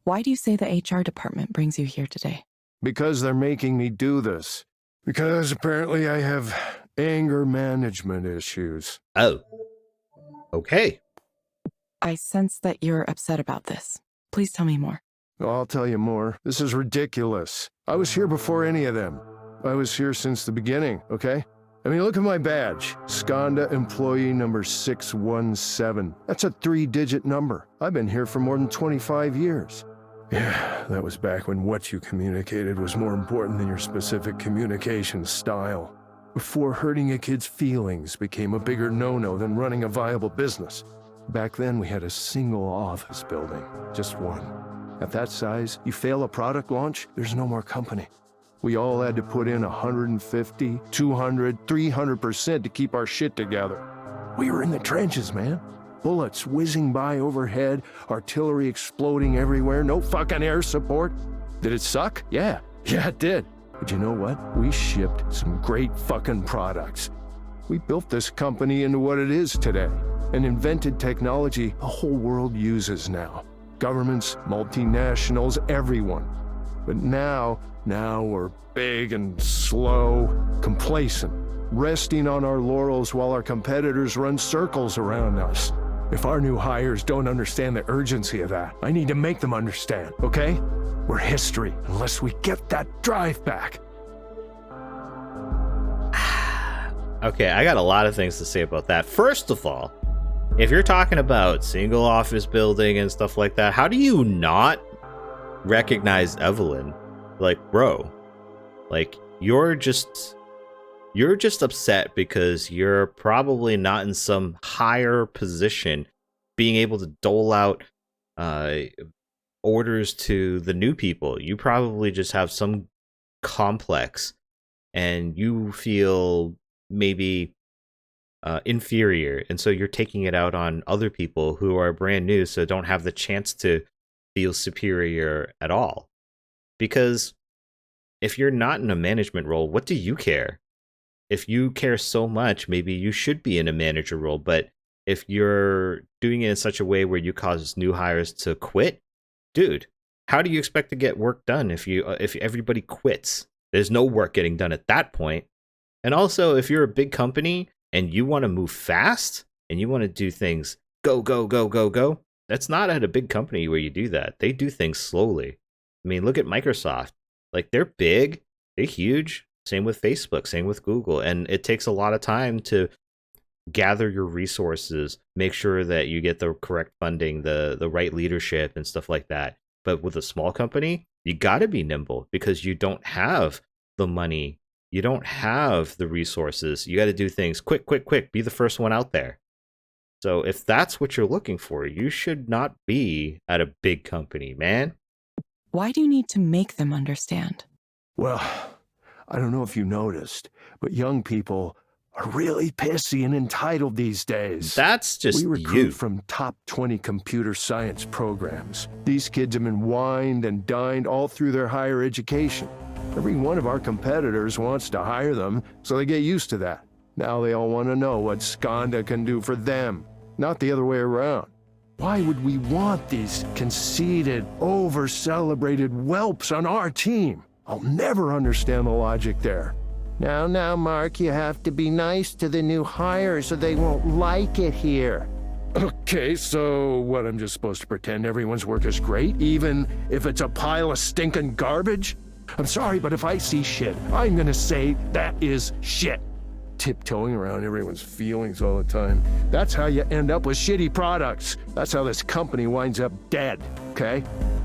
Why do you say the HR department brings you here today? Because they're making me do this. Because apparently I have anger management issues. Oh. Okay. I sense that you're upset about this. Please tell me more. I'll tell you more. This is ridiculous. I was here before any of them. I was here since the beginning, okay? I mean, look at my badge. Skanda employee number 617. That's a 3-digit number. I've been here for more than 25 years. Yeah, that was back when what you communicated was more important than your specific communication style. Before hurting a kid's feelings became a bigger no-no than running a viable business. Back then, we had a single office building. Just one. At that size, you fail a product launch, there's no more company. We all had to put in 150, 200, 300% to keep our shit together. We were in the trenches, man. Bullets whizzing by overhead, artillery exploding everywhere, no fucking air support. Did it suck? Yeah, it did. But you know what? We shipped some great fucking products. We built this company into what it is today, and invented technology the whole world uses now. Governments, multinationals, everyone. But now we're big and slow, complacent, resting on our laurels while our competitors run circles around us. If our new hires don't understand the urgency of that, I need to make them understand, okay? We're history unless we get that drive back. Okay, I got a lot of things to say about that. First of all, if you're talking about single office building and stuff like that, how do you not recognize Evelyn? Like, bro, like you're just upset because you're probably not in some higher position being able to dole out orders to the new people. You probably just have some complex and you feel maybe inferior, and so you're taking it out on other people who are brand new, so don't have the chance to feel superior at all. Because if you're not in a management role, what do you care? If you care so much, maybe you should be in a manager role. But if you're doing it in such a way where you cause new hires to quit, dude, how do you expect to get work done if everybody quits? There's no work getting done at that point. And also, if you're a big company and you want to move fast and you want to do things go, go, go, go, go, that's not at a big company where you do that. They do things slowly. I mean, look at Microsoft. Like, they're big, they're huge. Same with Facebook, same with Google. And it takes a lot of time to gather your resources, make sure that you get the correct funding, the right leadership and stuff like that. But with a small company, you got to be nimble because you don't have the money. You don't have the resources. You got to do things quick, quick, quick. Be the first one out there. So if that's what you're looking for, you should not be at a big company, man. Why do you need to make them understand? Well, I don't know if you noticed, but young people are really pissy and entitled these days. That's just we recruit you. From top 20 computer science programs. These kids have been wined and dined all through their higher education. Every one of our competitors wants to hire them, so they get used to that. Now they all want to know what Skanda can do for them, not the other way around. Why would we want these conceited, over-celebrated whelps on our team? I'll never understand the logic there. Now, Mark, you have to be nice to the new hires or they won't like it here. Okay, so what, I'm just supposed to pretend everyone's work is great, even if it's a pile of stinking garbage? I'm sorry, but if I see shit, I'm gonna say that is shit. Tiptoeing around everyone's feelings all the time. That's how you end up with shitty products. That's how this company winds up dead, okay?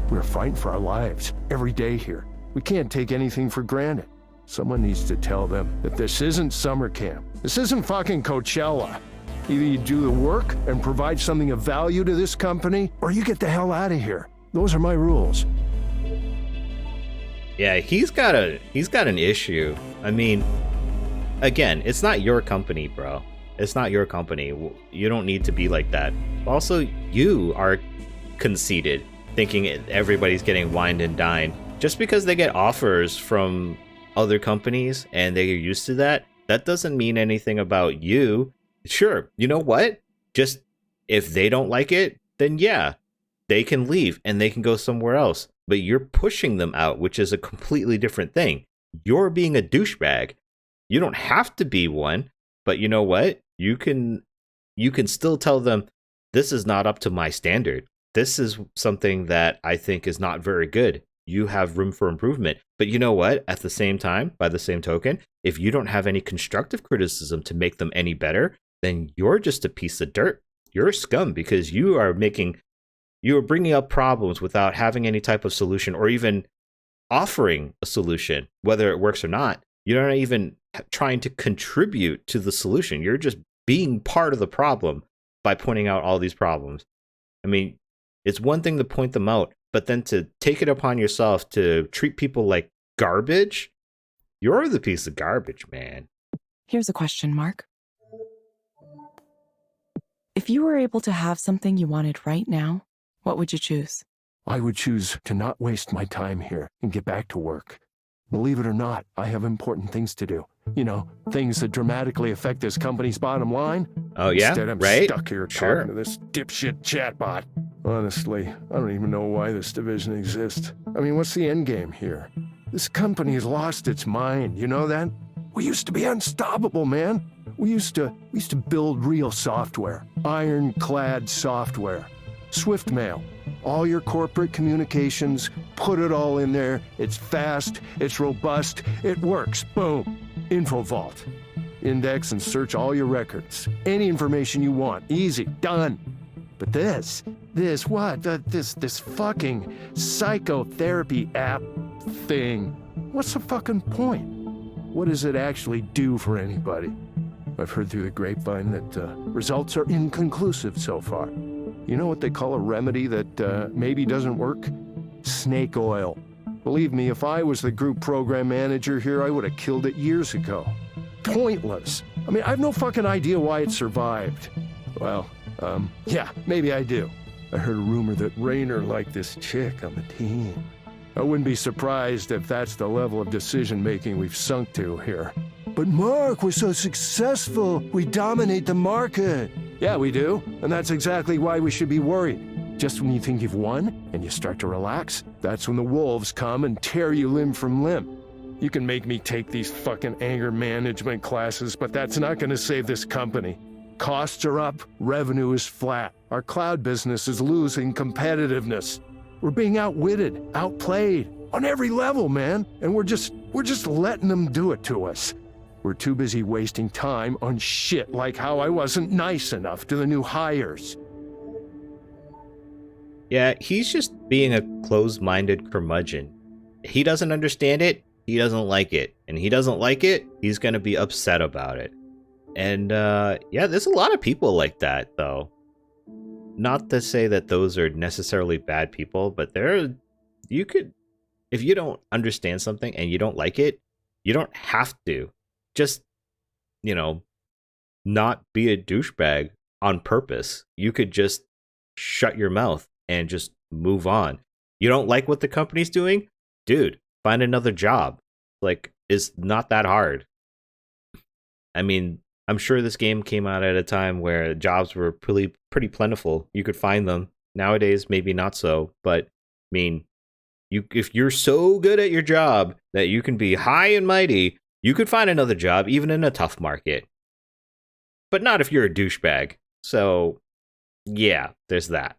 We're fighting for our lives every day here. We can't take anything for granted. Someone needs to tell them that this isn't summer camp. This isn't fucking Coachella. Either you do the work and provide something of value to this company, or you get the hell out of here. Those are my rules. Yeah, he's got an issue. I mean, again, it's not your company, bro. It's not your company. You don't need to be like that. Also, you are conceited, thinking everybody's getting wined and dined. Just because they get offers from other companies and they're used to that, that doesn't mean anything about you. Sure, you know what? Just if they don't like it, then yeah, they can leave and they can go somewhere else. But you're pushing them out, which is a completely different thing. You're being a douchebag. You don't have to be one, but you know what? You can still tell them, this is not up to my standard. This is something that I think is not very good. You have room for improvement. But you know what? At the same time, by the same token, if you don't have any constructive criticism to make them any better, then you're just a piece of dirt. You're a scum because you are bringing up problems without having any type of solution or even offering a solution, whether it works or not. You're not even trying to contribute to the solution. You're just being part of the problem by pointing out all these problems. I mean, it's one thing to point them out, but then to take it upon yourself to treat people like garbage, you're the piece of garbage, man. Here's a question, Mark. If you were able to have something you wanted right now, what would you choose? I would choose to not waste my time here and get back to work. Believe it or not, I have important things to do. You know, things that dramatically affect this company's bottom line. Oh, yeah? Instead, I'm right? stuck here talking to this dipshit chatbot. Honestly, I don't even know why this division exists. I mean, what's the end game here? This company has lost its mind, you know that? We used to be unstoppable, man. We used to build real software, ironclad software. Swift mail. All your corporate communications, put it all in there. It's fast, it's robust, it works. Boom. Info vault. Index and search all your records. Any information you want. Easy. Done. But this fucking psychotherapy app thing. What's the fucking point? What does it actually do for anybody? I've heard through the grapevine that results are inconclusive so far. You know what they call a remedy that maybe doesn't work? Snake oil. Believe me, if I was the group program manager here, I would have killed it years ago. Pointless. I mean, I have no fucking idea why it survived. Well, yeah, maybe I do. I heard a rumor that Rayner liked this chick on the team. I wouldn't be surprised if that's the level of decision-making we've sunk to here. But Mark, we're so successful. We dominate the market. Yeah, we do. And that's exactly why we should be worried. Just when you think you've won and you start to relax, that's when the wolves come and tear you limb from limb. You can make me take these fucking anger management classes, but that's not going to save this company. Costs are up, revenue is flat. Our cloud business is losing competitiveness. We're being outwitted, outplayed, on every level, man. And we're just letting them do it to us. We're too busy wasting time on shit like how I wasn't nice enough to the new hires. Yeah, he's just being a closed-minded curmudgeon. He doesn't understand it, he doesn't like it. And he doesn't like it, he's gonna be upset about it. And yeah, there's a lot of people like that, though. Not to say that those are necessarily bad people, but you could, if you don't understand something and you don't like it, you don't have to just, not be a douchebag on purpose. You could just shut your mouth and just move on. You don't like what the company's doing? Dude, find another job. Like, it's not that hard. I mean, I'm sure this game came out at a time where jobs were pretty plentiful. You could find them. Nowadays, maybe not so. But, I mean, if you're so good at your job that you can be high and mighty, you could find another job, even in a tough market. But not if you're a douchebag. So, yeah, there's that.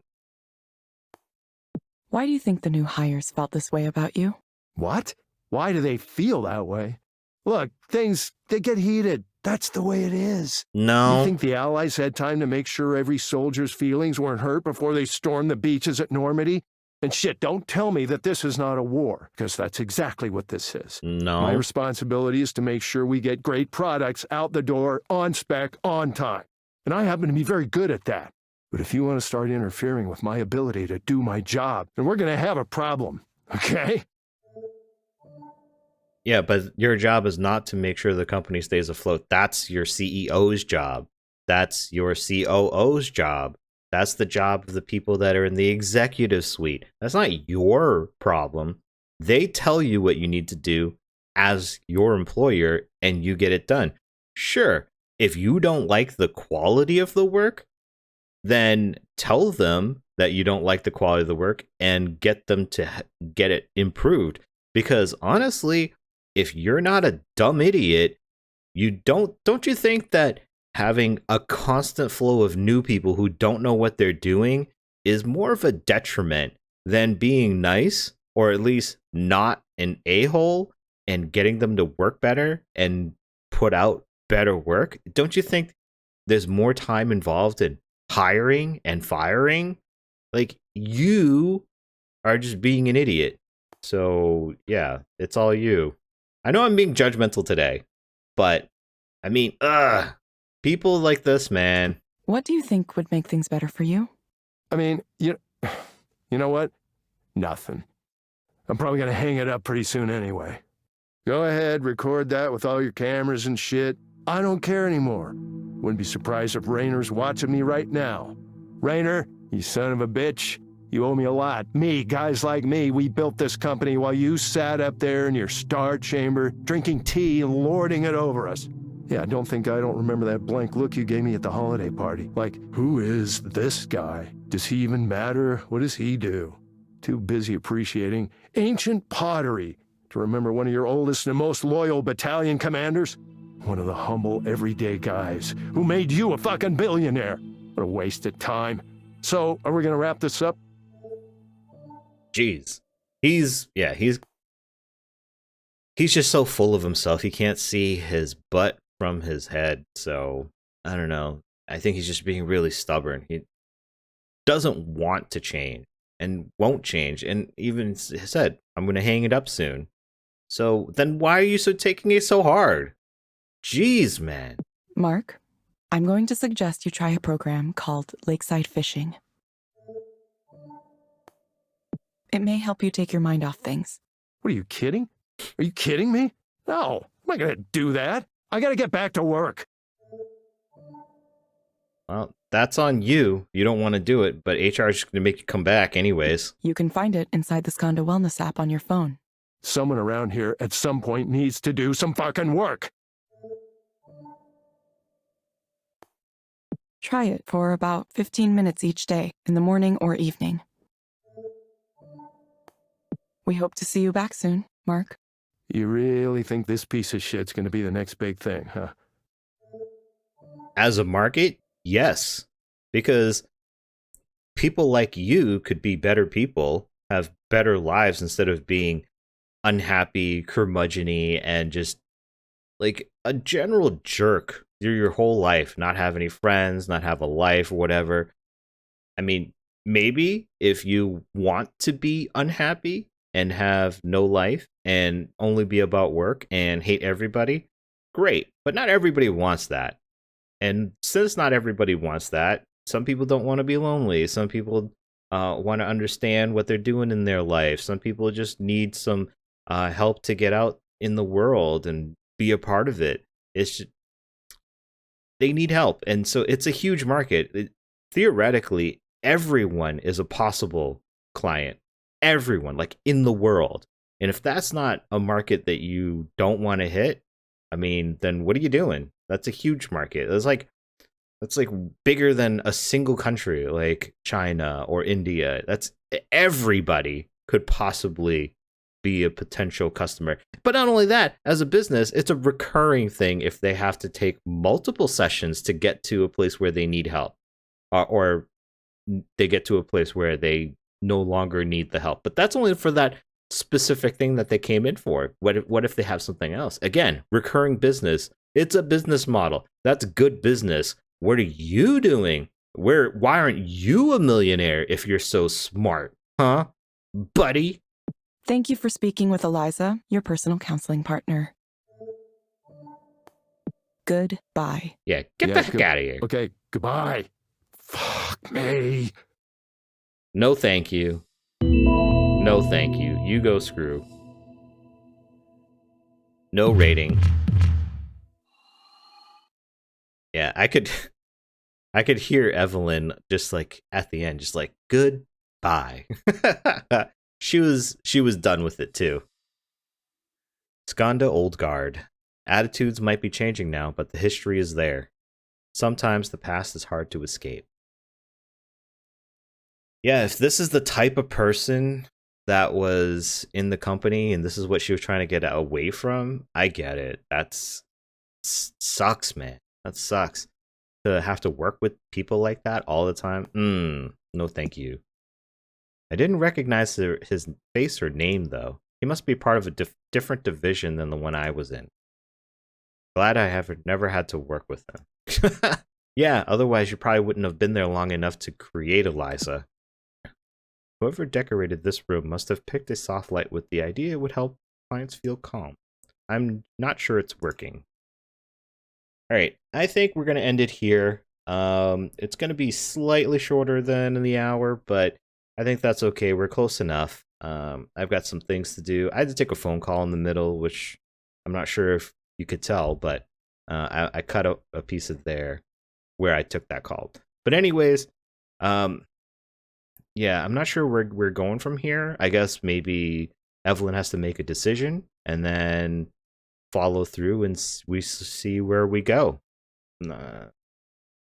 Why do you think the new hires felt this way about you? What? Why do they feel that way? Look, they get heated. That's the way it is. No. You think the Allies had time to make sure every soldier's feelings weren't hurt before they stormed the beaches at Normandy? And shit, don't tell me that this is not a war, because that's exactly what this is. No. My responsibility is to make sure we get great products out the door, on spec, on time. And I happen to be very good at that. But if you want to start interfering with my ability to do my job, then we're going to have a problem, okay? Yeah, but your job is not to make sure the company stays afloat. That's your CEO's job. That's your COO's job. That's the job of the people that are in the executive suite. That's not your problem. They tell you what you need to do as your employer, and you get it done. Sure, if you don't like the quality of the work, then tell them that you don't like the quality of the work and get them to get it improved. Because honestly, if you're not a dumb idiot, don't you think that having a constant flow of new people who don't know what they're doing is more of a detriment than being nice, or at least not an a-hole, and getting them to work better and put out better work? Don't you think there's more time involved in hiring and firing? Like, you are just being an idiot. So yeah, it's all you. I know I'm being judgmental today, but I mean, people like this, man. What do you think would make things better for you? I mean, you know what? Nothing. I'm probably going to hang it up pretty soon anyway. Go ahead, record that with all your cameras and shit. I don't care anymore. Wouldn't be surprised if Rayner's watching me right now. Rayner, you son of a bitch. You owe me a lot. Me, guys like me, we built this company while you sat up there in your star chamber, drinking tea and lording it over us. Yeah, don't think I don't remember that blank look you gave me at the holiday party. Like, who is this guy? Does he even matter? What does he do? Too busy appreciating ancient pottery to remember one of your oldest and most loyal battalion commanders? One of the humble, everyday guys who made you a fucking billionaire. What a waste of time. So, are we gonna wrap this up? Jeez. He's just so full of himself. He can't see his butt from his head. So, I don't know. I think he's just being really stubborn. He doesn't want to change and won't change. And even said, I'm going to hang it up soon. So then why are you taking it so hard? Jeez, man. Mark, I'm going to suggest you try a program called Lakeside Fishing. It may help you take your mind off things. What, are you kidding? Are you kidding me? No, I'm not going to do that. I got to get back to work. Well, that's on you. You don't want to do it, but HR is just going to make you come back anyways. You can find it inside the Skanda Wellness app on your phone. Someone around here at some point needs to do some fucking work. Try it for about 15 minutes each day, in the morning or evening. We hope to see you back soon, Mark. You really think this piece of shit's going to be the next big thing, huh? As a market, yes, because people like you could be better people, have better lives instead of being unhappy, curmudgeon-y, and just like a general jerk through your whole life, not have any friends, not have a life or whatever. I mean, maybe if you want to be unhappy and have no life and only be about work and hate everybody, great. But not everybody wants that. And since not everybody wants that, some people don't want to be lonely. Some people want to understand what they're doing in their life. Some people just need some help to get out in the world and be a part of it. It's just, they need help. And so it's a huge market. Theoretically, everyone is a possible client. Everyone, like in the world. And if that's not a market that you don't want to hit, I mean, then what are you doing? That's a huge market. That's like bigger than a single country like China or India. That's everybody could possibly be a potential customer. But not only that, as a business, it's a recurring thing if they have to take multiple sessions to get to a place where they need help, or they get to a place where they no longer need the help. But that's only for that specific thing that they came in for. What if they have something else? Again, recurring business. It's a business model. That's good business. What are you doing? Why aren't you a millionaire if you're so smart? Huh? Buddy? Thank you for speaking with Eliza, your personal counseling partner. Goodbye. Yeah, get the heck out of here. Okay, goodbye. Fuck me. No thank you. No thank you. You go screw. No rating. Yeah, I could hear Evelyn just like at the end, just like goodbye. She was done with it too. Skanda Old Guard. Attitudes might be changing now, but the history is there. Sometimes the past is hard to escape. Yeah, if this is the type of person that was in the company and this is what she was trying to get away from, I get it. That's sucks, man. That sucks. To have to work with people like that all the time. No thank you. I didn't recognize his face or name, though. He must be part of a different division than the one I was in. Glad I have never had to work with them. Yeah, otherwise you probably wouldn't have been there long enough to create Eliza. Whoever decorated this room must have picked a soft light with the idea it would help clients feel calm. I'm not sure it's working. Alright, I think we're going to end it here. It's going to be slightly shorter than the hour, but I think that's okay. We're close enough. I've got some things to do. I had to take a phone call in the middle, which I'm not sure if you could tell, but I cut a piece of there where I took that call. But anyways, yeah, I'm not sure where we're going from here. I guess maybe Evelyn has to make a decision and then follow through and we see where we go.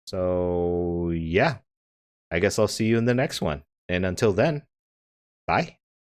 So, yeah, I guess I'll see you in the next one. And until then, bye.